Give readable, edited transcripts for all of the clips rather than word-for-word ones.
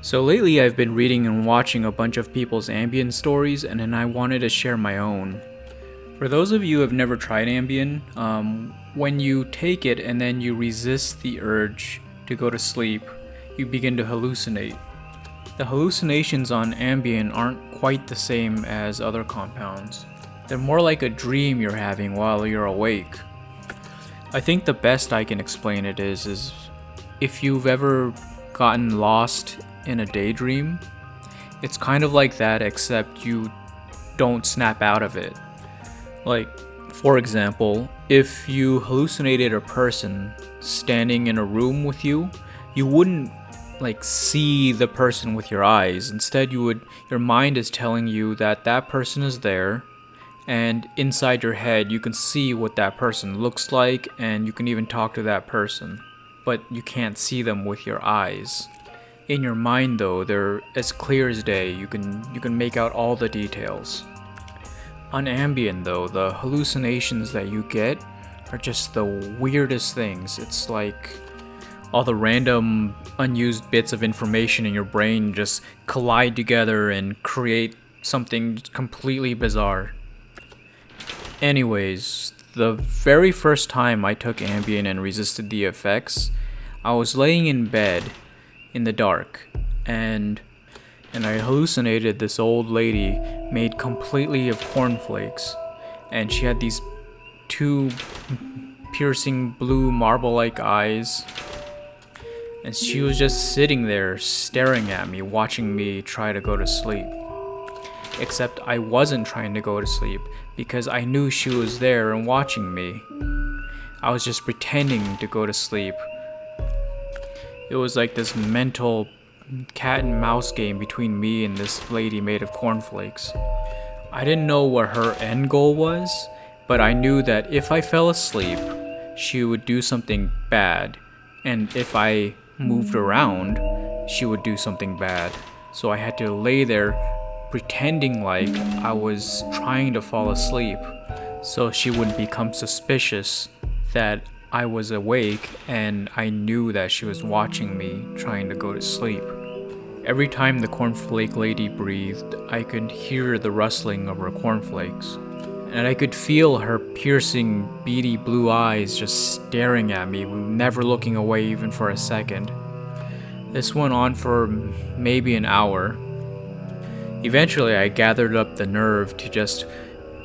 So lately I've been reading and watching a bunch of people's ambien stories, and then I wanted to share my own. For those of you who have never tried ambien, when you take it and then you resist the urge to go to sleep, you begin to hallucinate. The hallucinations on ambien aren't quite the same as other compounds. They're more like a dream you're having while you're awake. I think the best I can explain it is if you've ever gotten lost in a daydream, it's kind of like that, except you don't snap out of it. Like, for example, if you hallucinated a person standing in a room with you, you wouldn't see the person with your eyes. Instead, your mind is telling you that that person is there, and inside your head you can see what that person looks like, and you can even talk to that person, but you can't see them with your eyes. In your mind though, they're as clear as day. You can make out all the details. On ambien though, the hallucinations that you get are just the weirdest things. It's like all the random unused bits of information in your brain just collide together and create something completely bizarre. Anyways, the very first time I took ambien and resisted the effects, I was laying in bed in the dark, and I hallucinated this old lady made completely of cornflakes, and she had these two piercing blue marble-like eyes, and she was just sitting there staring at me, watching me try to go to sleep. Except I wasn't trying to go to sleep because I knew she was there and watching me. I was just pretending to go to sleep. It was like this mental cat and mouse game between me and this lady made of cornflakes. I didn't know what her end goal was, but I knew that if I fell asleep, she would do something bad, and if I moved around, she would do something bad. So I had to lay there pretending like I was trying to fall asleep, so she wouldn't become suspicious that I was awake and I knew that she was watching me trying to go to sleep. Every time the Cornflake Lady breathed, I could hear the rustling of her cornflakes, and I could feel her piercing, beady blue eyes just staring at me, never looking away even for a second. This went on for maybe an hour. Eventually, I gathered up the nerve to just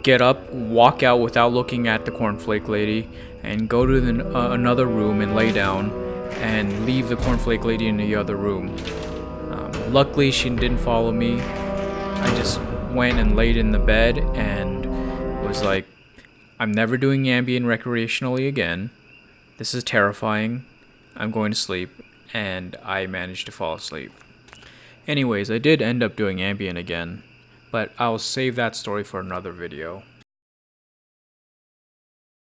get up, walk out without looking at the Cornflake Lady, and go to another room and lay down, and leave the Cornflake Lady in the other room. Luckily, she didn't follow me. I just went and laid in the bed and was like, I'm never doing ambien recreationally again. This is terrifying. I'm going to sleep. And I managed to fall asleep. Anyways, I did end up doing ambien again, but I'll save that story for another video.